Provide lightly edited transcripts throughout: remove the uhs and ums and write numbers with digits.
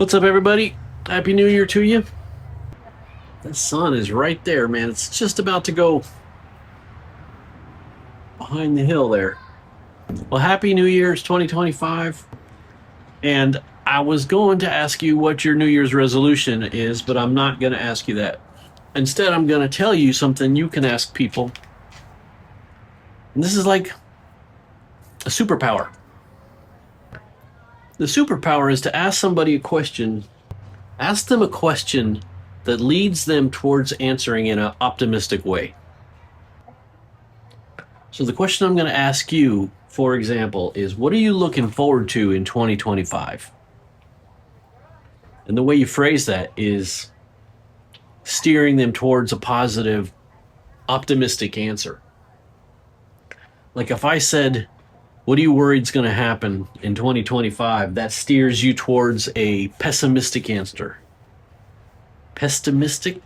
What's up, everybody? Happy New Year to you. The sun is right there, man. It's just about to go behind the hill there. Well, Happy New Year's 2025. And I was going to ask you what your New Year's resolution is, but I'm not going to ask you that. Instead, I'm going to tell you something you can ask people. And this is like a superpower. The superpower is to ask somebody a question. Ask them a question that leads them towards answering in an optimistic way. So the question I'm going to ask you, for example, is what are you looking forward to in 2025? And the way you phrase that is steering them towards a positive, optimistic answer. Like if I said, what are you worried is going to happen in 2025? That steers you towards a pessimistic answer. Pessimistic?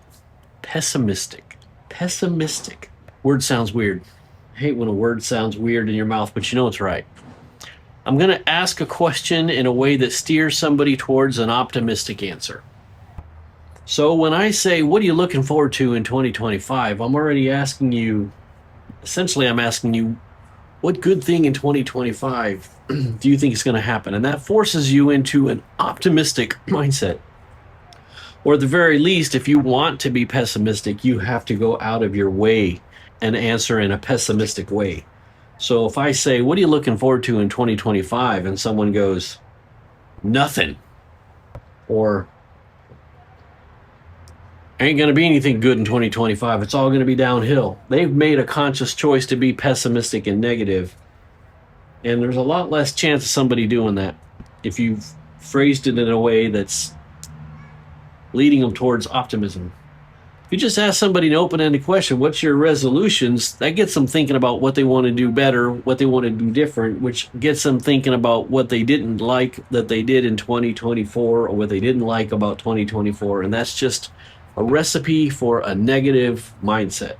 Pessimistic. Word sounds weird. I hate when a word sounds weird in your mouth, but you know it's right. I'm going to ask a question in a way that steers somebody towards an optimistic answer. So when I say, what are you looking forward to in 2025? I'm already asking you, essentially I'm asking you, what good thing in 2025 do you think is going to happen? And that forces you into an optimistic mindset. Or at the very least, if you want to be pessimistic, you have to go out of your way and answer in a pessimistic way. So if I say, what are you looking forward to in 2025? And someone goes, nothing. Or ain't going to be anything good in 2025. It's all going to be downhill. They've made a conscious choice to be pessimistic and negative. And there's a lot less chance of somebody doing that if you've phrased it in a way that's leading them towards optimism. If you just ask somebody an open-ended question, what's your resolutions? That gets them thinking about what they want to do better, what they want to do different, which gets them thinking about what they didn't like that they did in 2024 or what they didn't like about 2024. And that's just a recipe for a negative mindset.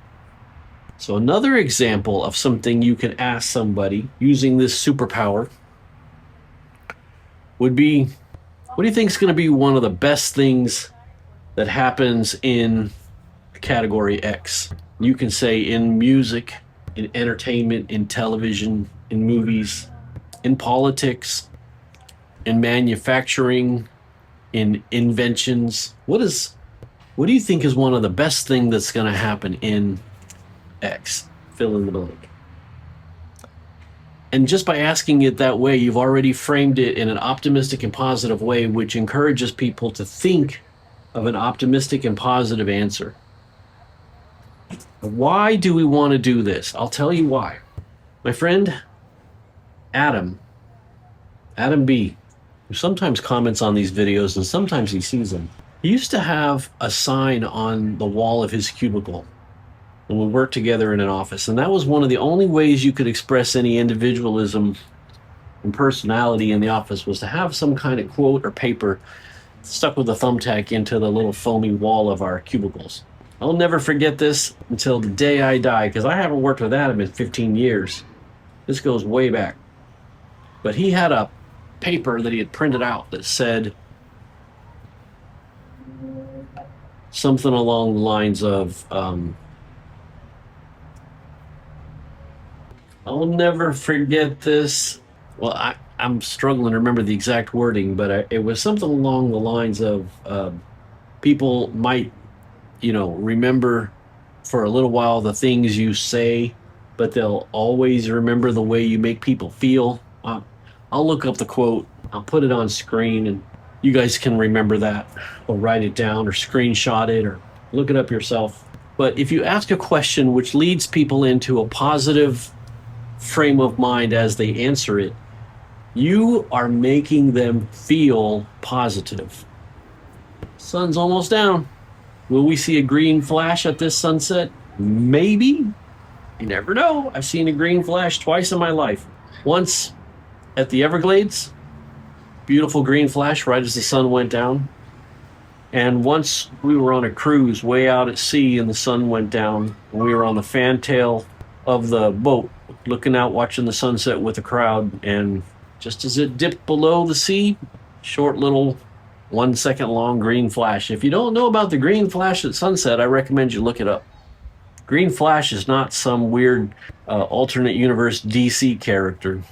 So another example of something you can ask somebody using this superpower would be, what do you think is going to be one of the best things that happens in category X? You can say in music, in entertainment, in television, in movies, in politics, in manufacturing, in inventions. What do you think is one of the best things that's going to happen in X? Fill in the blank. And just by asking it that way, you've already framed it in an optimistic and positive way, which encourages people to think of an optimistic and positive answer. Why do we want to do this? I'll tell you why. My friend Adam B., who sometimes comments on these videos and sometimes he sees them, he used to have a sign on the wall of his cubicle when we worked together in an office. And that was one of the only ways you could express any individualism and personality in the office, was to have some kind of quote or paper stuck with a thumbtack into the little foamy wall of our cubicles. I'll never forget this until the day I die, because I haven't worked with Adam in 15 years. This goes way back. But he had a paper that he had printed out that said something along the lines of, I'll never forget this. Well, I'm struggling to remember the exact wording, but it was something along the lines of people might, remember for a little while the things you say, but they'll always remember the way you make people feel. I'll look up the quote. I'll put it on screen, and you guys can remember that or write it down or screenshot it or look it up yourself. But if you ask a question which leads people into a positive frame of mind as they answer it, you are making them feel positive. Sun's almost down. Will we see a green flash at this sunset? Maybe. You never know. I've seen a green flash twice in my life. Once at the Everglades, beautiful green flash right as the sun went down. And once we were on a cruise way out at sea and the sun went down, and we were on the fantail of the boat looking out, watching the sunset with the crowd, and just as it dipped below the sea, short little 1 second long green flash. If you don't know about the green flash at sunset, I recommend you look it up. Green flash is not some weird alternate universe DC character.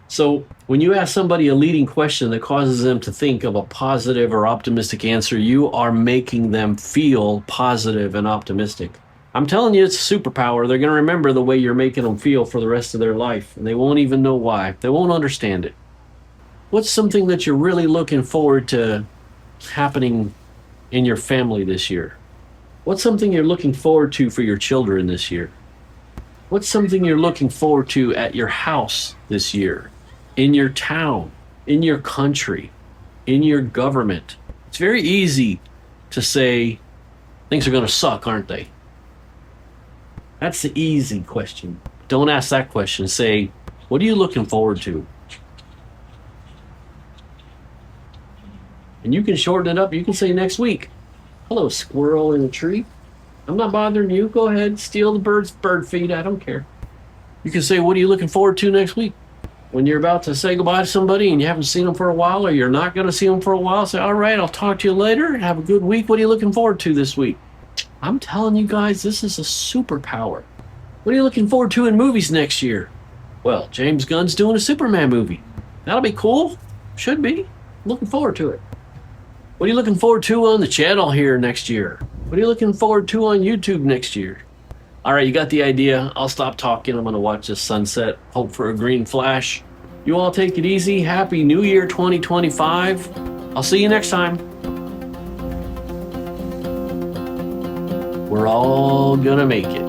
So when you ask somebody a leading question that causes them to think of a positive or optimistic answer, you are making them feel positive and optimistic. I'm telling you, it's a superpower. They're going to remember the way you're making them feel for the rest of their life, and they won't even know why. They won't understand it. What's something that you're really looking forward to happening in your family this year? What's something you're looking forward to for your children this year? What's something you're looking forward to at your house this year, in your town, in your country, in your government? It's very easy to say things are going to suck, aren't they? That's the easy question. Don't ask that question. Say, what are you looking forward to? And you can shorten it up. You can say next week. Hello, squirrel in a tree. I'm not bothering you. Go ahead, steal the bird's bird feed. I don't care. You can say, what are you looking forward to next week? When you're about to say goodbye to somebody and you haven't seen them for a while, or you're not going to see them for a while, say, all right, I'll talk to you later. Have a good week. What are you looking forward to this week? I'm telling you guys, this is a superpower. What are you looking forward to in movies next year? Well, James Gunn's doing a Superman movie. That'll be cool. Should be. Looking forward to it. What are you looking forward to on the channel here next year? What are you looking forward to on YouTube next year? All right, you got the idea. I'll stop talking. I'm going to watch this sunset, hope for a green flash. You all take it easy. Happy New Year 2025. I'll see you next time. We're all going to make it.